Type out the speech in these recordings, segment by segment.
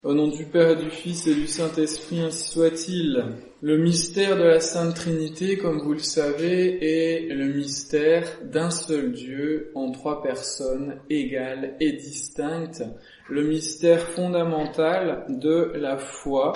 Au nom du Père et du Fils et du Saint-Esprit, ainsi soit-il. Le mystère de la Sainte Trinité, comme vous le savez, est le mystère d'un seul Dieu en trois personnes égales et distinctes. Le mystère fondamental de la foi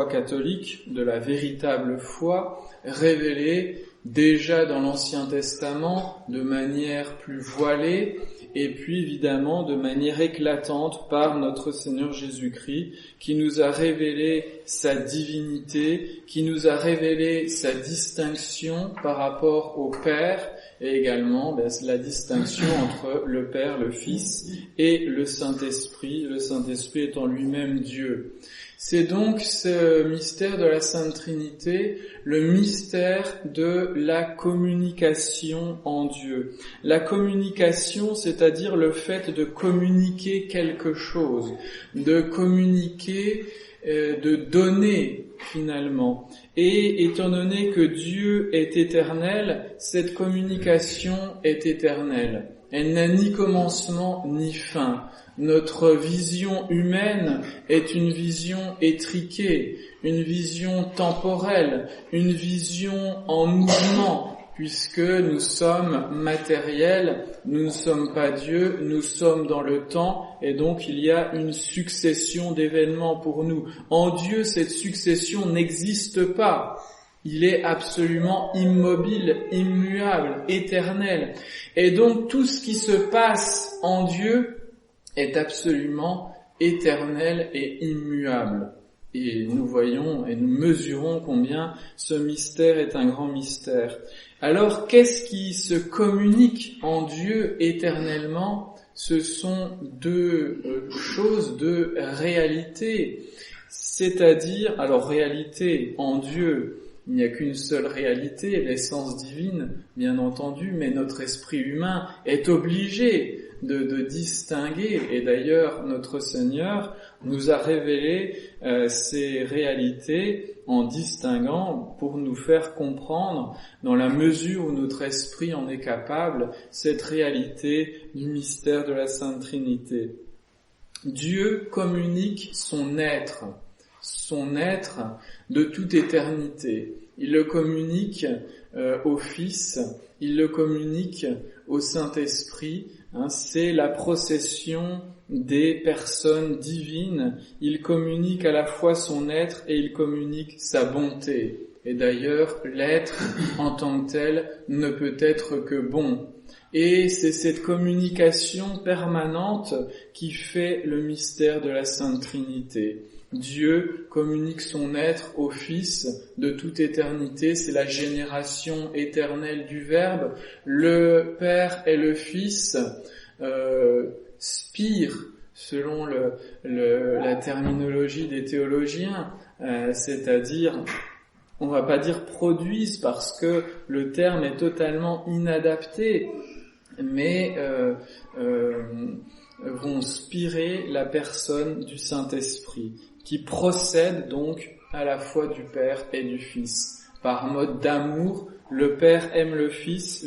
catholique, de la véritable foi, révélée déjà dans l'Ancien Testament de manière plus voilée, et puis évidemment de manière éclatante par notre Seigneur Jésus-Christ, qui nous a révélé sa divinité, qui nous a révélé sa distinction par rapport au Père, et également la distinction entre le Père, le Fils et le Saint-Esprit étant lui-même Dieu. C'est donc ce mystère de la Sainte Trinité, le mystère de la communication en Dieu. La communication, c'est-à-dire le fait de communiquer quelque chose, de communiquer, de donner finalement. Et étant donné que Dieu est éternel, cette communication est éternelle. Elle n'a ni commencement ni fin. Notre vision humaine est une vision étriquée, une vision temporelle, une vision en mouvement, puisque nous sommes matériels, nous ne sommes pas Dieu, nous sommes dans le temps, et donc il y a une succession d'événements pour nous. En Dieu, cette succession n'existe pas. Il est absolument immobile, immuable, éternel. Et donc tout ce qui se passe en Dieu est absolument éternel et immuable. Et nous voyons et nous mesurons combien ce mystère est un grand mystère. Alors, qu'est-ce qui se communique en Dieu éternellement ? Ce sont deux choses, deux réalités. C'est-à-dire, alors réalité en Dieu, il n'y a qu'une seule réalité, l'essence divine, bien entendu, mais notre esprit humain est obligé de distinguer, et d'ailleurs notre Seigneur nous a révélé ces réalités en distinguant pour nous faire comprendre, dans la mesure où notre esprit en est capable, cette réalité du mystère de la Sainte Trinité. Dieu communique son être de toute éternité. Il le communique au Fils, il le communique au Saint-Esprit. C'est la procession des personnes divines. Il communique à la fois son être et il communique sa bonté. Et d'ailleurs, l'être en tant que tel ne peut être que bon. Et c'est cette communication permanente qui fait le mystère de la Sainte Trinité. Dieu communique son être au Fils de toute éternité, c'est la génération éternelle du Verbe. Le Père et le Fils spirent, selon la terminologie des théologiens, c'est-à-dire, on va pas dire produisent parce que le terme est totalement inadapté, mais vont spirer la personne du Saint-Esprit, qui procède donc à la fois du Père et du Fils. Par mode d'amour, le Père aime le Fils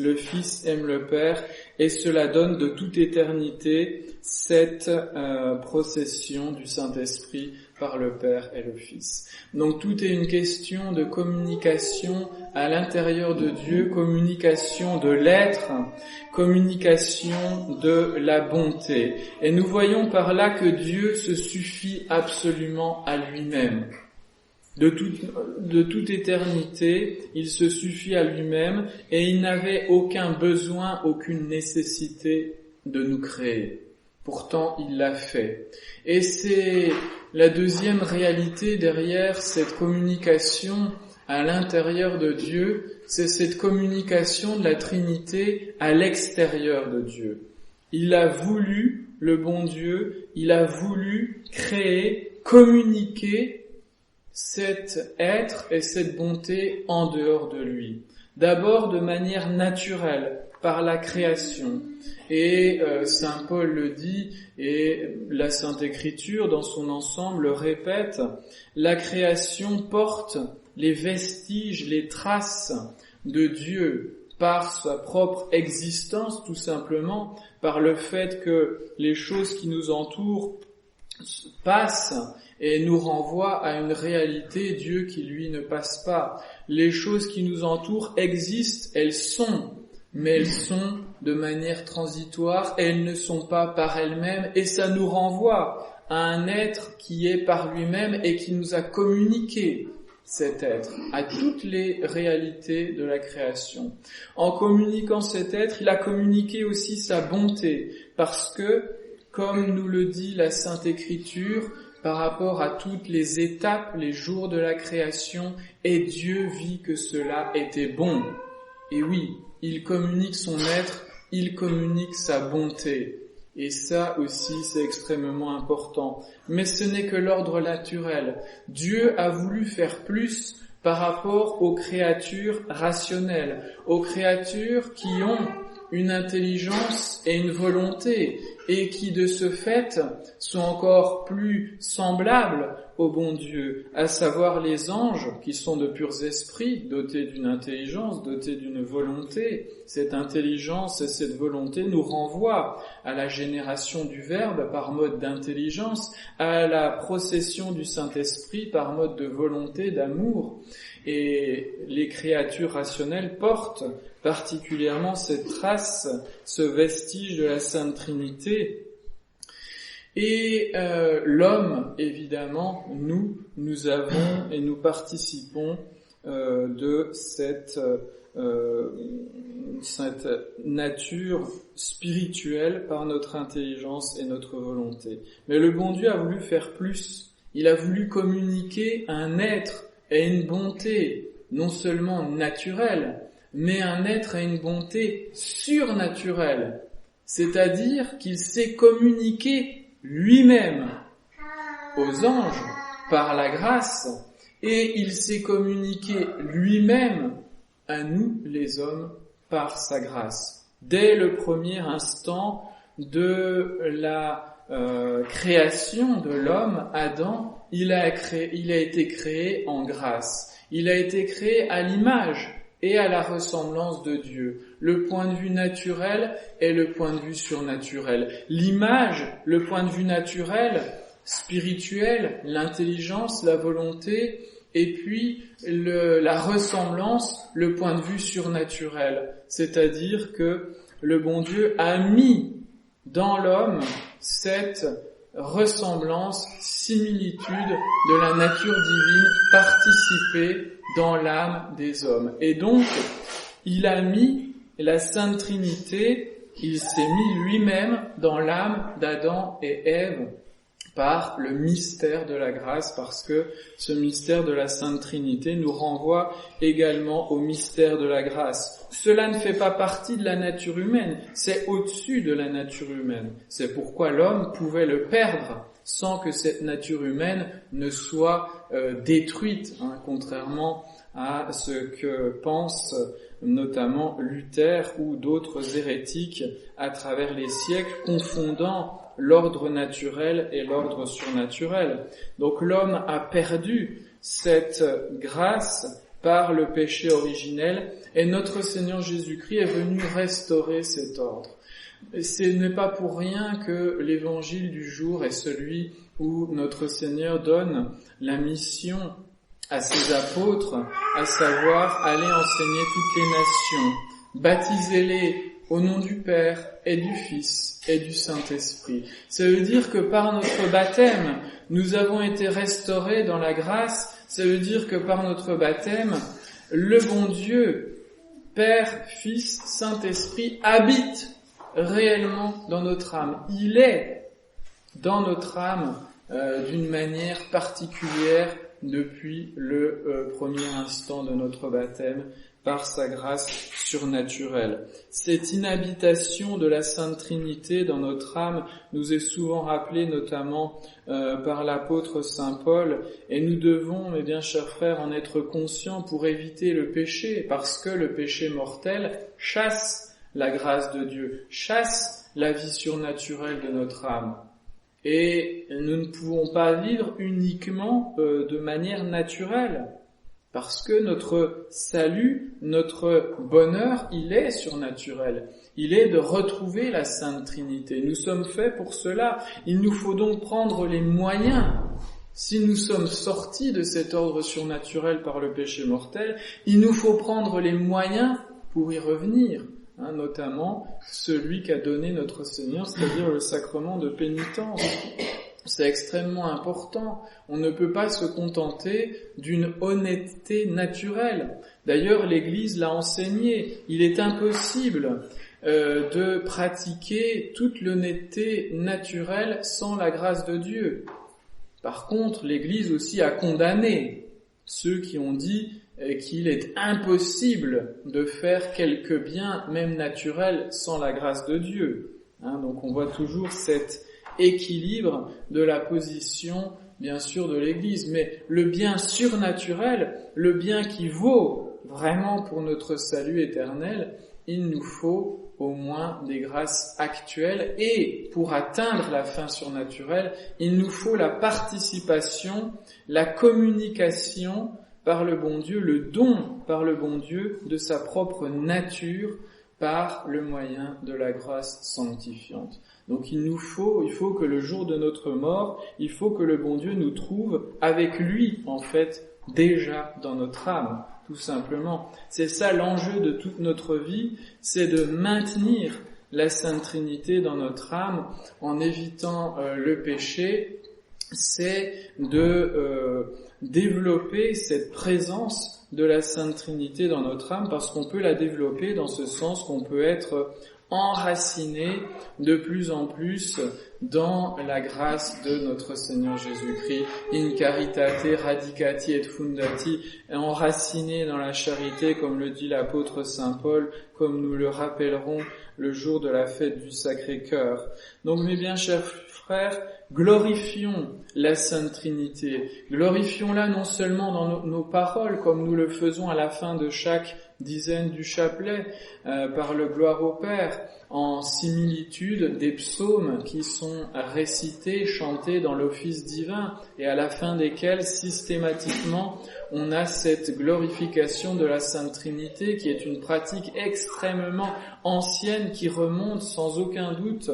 aime le Père, et cela donne de toute éternité cette procession du Saint-Esprit par le Père et le Fils. Donc tout est une question de communication à l'intérieur de Dieu, communication de l'être, communication de la bonté. Et nous voyons par là que Dieu se suffit absolument à lui-même. De toute éternité, il se suffit à lui-même et il n'avait aucun besoin, aucune nécessité de nous créer. Pourtant, il l'a fait. Et c'est la deuxième réalité derrière cette communication à l'intérieur de Dieu, c'est cette communication de la Trinité à l'extérieur de Dieu. Il a voulu, le bon Dieu, il a voulu créer, communiquer cet être et cette bonté en dehors de lui. D'abord de manière naturelle, par la création. Et Saint Paul le dit, et la Sainte Écriture dans son ensemble le répète, la création porte les vestiges, les traces de Dieu par sa propre existence, tout simplement, par le fait que les choses qui nous entourent passe et nous renvoie à une réalité, Dieu qui lui ne passe pas. Les choses qui nous entourent existent, elles sont, mais elles sont de manière transitoire, elles ne sont pas par elles-mêmes, et ça nous renvoie à un être qui est par lui-même et qui nous a communiqué cet être, à toutes les réalités de la création. En communiquant cet être, il a communiqué aussi sa bonté, parce que, comme nous le dit la Sainte Écriture, par rapport à toutes les étapes, les jours de la création, et Dieu vit que cela était bon. Et oui, il communique son être, il communique sa bonté. Et ça aussi, c'est extrêmement important. Mais ce n'est que l'ordre naturel. Dieu a voulu faire plus par rapport aux créatures rationnelles, aux créatures qui ont une intelligence et une volonté, et qui de ce fait sont encore plus semblables au bon Dieu, à savoir les anges, qui sont de purs esprits, dotés d'une intelligence, dotés d'une volonté. Cette intelligence et cette volonté nous renvoient à la génération du Verbe par mode d'intelligence, à la procession du Saint-Esprit par mode de volonté, d'amour. Et les créatures rationnelles portent particulièrement cette trace, ce vestige de la Sainte Trinité. Et l'homme, évidemment, nous avons et nous participons de cette nature spirituelle par notre intelligence et notre volonté. Mais le bon Dieu a voulu faire plus. Il a voulu communiquer un être et une bonté, non seulement naturelle, mais un être et une bonté surnaturelle. C'est-à-dire qu'il s'est communiqué lui-même aux anges par la grâce, et il s'est communiqué lui-même à nous, les hommes, par sa grâce. Dès le premier instant de la création de l'homme, Adam, il a été créé en grâce. Il a été créé à l'image et à la ressemblance de Dieu. Le point de vue naturel et le point de vue surnaturel. L'image, le point de vue naturel, spirituel, l'intelligence, la volonté, et puis la ressemblance, le point de vue surnaturel. C'est-à-dire que le bon Dieu a mis dans l'homme cette ressemblance, similitude de la nature divine participée dans l'âme des hommes. Et donc, il a mis la Sainte Trinité, il s'est mis lui-même dans l'âme d'Adam et Ève par le mystère de la grâce, parce que ce mystère de la Sainte Trinité nous renvoie également au mystère de la grâce. Cela ne fait pas partie de la nature humaine, c'est au-dessus de la nature humaine. C'est pourquoi l'homme pouvait le perdre sans que cette nature humaine ne soit détruite, contrairement à ce que pense notamment Luther ou d'autres hérétiques à travers les siècles, confondant l'ordre naturel et l'ordre surnaturel. Donc l'homme a perdu cette grâce par le péché originel, et notre Seigneur Jésus-Christ est venu restaurer cet ordre. Ce n'est pas pour rien que l'évangile du jour est celui où notre Seigneur donne la mission à ses apôtres, à savoir aller enseigner toutes les nations, baptisez-les au nom du Père et du Fils et du Saint-Esprit. Ça veut dire que par notre baptême, nous avons été restaurés dans la grâce. Ça veut dire que par notre baptême, le bon Dieu, Père, Fils, Saint-Esprit, habite réellement dans notre âme. Il est dans notre âme d'une manière particulière depuis le premier instant de notre baptême, par sa grâce surnaturelle. Cette inhabitation de la Sainte Trinité dans notre âme nous est souvent rappelée notamment par l'apôtre Saint Paul, et nous devons, mes bien chers frères, en être conscients pour éviter le péché, parce que le péché mortel chasse la grâce de Dieu, chasse la vie surnaturelle de notre âme. Et nous ne pouvons pas vivre uniquement de manière naturelle, Parce que notre salut, notre bonheur, il est surnaturel. Il est de retrouver la Sainte Trinité. Nous sommes faits pour cela. Il nous faut donc prendre les moyens. Si nous sommes sortis de cet ordre surnaturel par le péché mortel, il nous faut prendre les moyens pour y revenir. Notamment celui qu'a donné notre Seigneur, c'est-à-dire le sacrement de pénitence. C'est extrêmement important. On ne peut pas se contenter d'une honnêteté naturelle. D'ailleurs, l'Église l'a enseigné. Il est impossible de pratiquer toute l'honnêteté naturelle sans la grâce de Dieu. Par contre, l'Église aussi a condamné ceux qui ont dit qu'il est impossible de faire quelque bien, même naturel, sans la grâce de Dieu. Donc on voit toujours cet équilibre de la position, bien sûr, de l'Église. Mais le bien surnaturel, le bien qui vaut vraiment pour notre salut éternel, il nous faut au moins des grâces actuelles. Et pour atteindre la fin surnaturelle, il nous faut la participation, la communication par le bon Dieu, le don par le bon Dieu de sa propre nature par le moyen de la grâce sanctifiante. Donc il faut que le jour de notre mort, il faut que le bon Dieu nous trouve avec lui, en fait, déjà dans notre âme, tout simplement. C'est ça l'enjeu de toute notre vie, c'est de maintenir la Sainte Trinité dans notre âme en évitant le péché, c'est de développer cette présence de la Sainte Trinité dans notre âme, parce qu'on peut la développer dans ce sens qu'on peut être enraciné de plus en plus dans la grâce de notre Seigneur Jésus-Christ, in caritate radicati et fundati, enraciné dans la charité, comme le dit l'apôtre Saint Paul, comme nous le rappellerons le jour de la fête du Sacré-Cœur. Donc mes bien chers frères, glorifions la Sainte Trinité, glorifions-la non seulement dans nos paroles, comme nous le faisons à la fin de chaque dizaine du chapelet, par le gloire au Père, en similitude des psaumes qui sont récités, chantés dans l'office divin, et à la fin desquels, systématiquement, on a cette glorification de la Sainte Trinité, qui est une pratique extrêmement ancienne, qui remonte sans aucun doute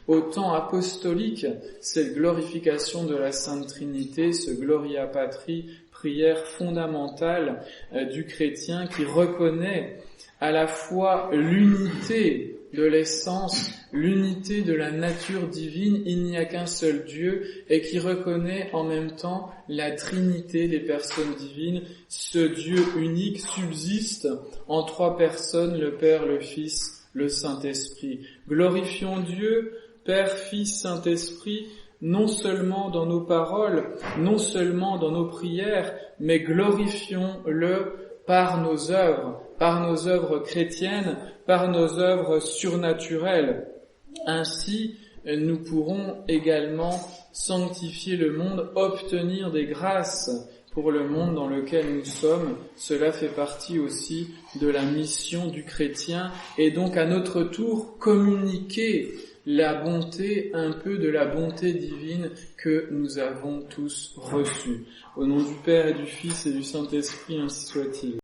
au temps apostolique, cette glorification de la Sainte Trinité, ce Gloria Patri, prière fondamentale du chrétien qui reconnaît à la fois l'unité de l'essence, l'unité de la nature divine, il n'y a qu'un seul Dieu, et qui reconnaît en même temps la trinité des personnes divines. Ce Dieu unique subsiste en trois personnes, le Père, le Fils, le Saint-Esprit. Glorifions Dieu, Père, Fils, Saint-Esprit, non seulement dans nos paroles, non seulement dans nos prières, mais glorifions-le par nos œuvres chrétiennes, par nos œuvres surnaturelles. Ainsi, nous pourrons également sanctifier le monde, obtenir des grâces pour le monde dans lequel nous sommes. Cela fait partie aussi de la mission du chrétien, et donc à notre tour communiquer la bonté, un peu de la bonté divine que nous avons tous reçue. Au nom du Père et du Fils et du Saint-Esprit, ainsi soit-il.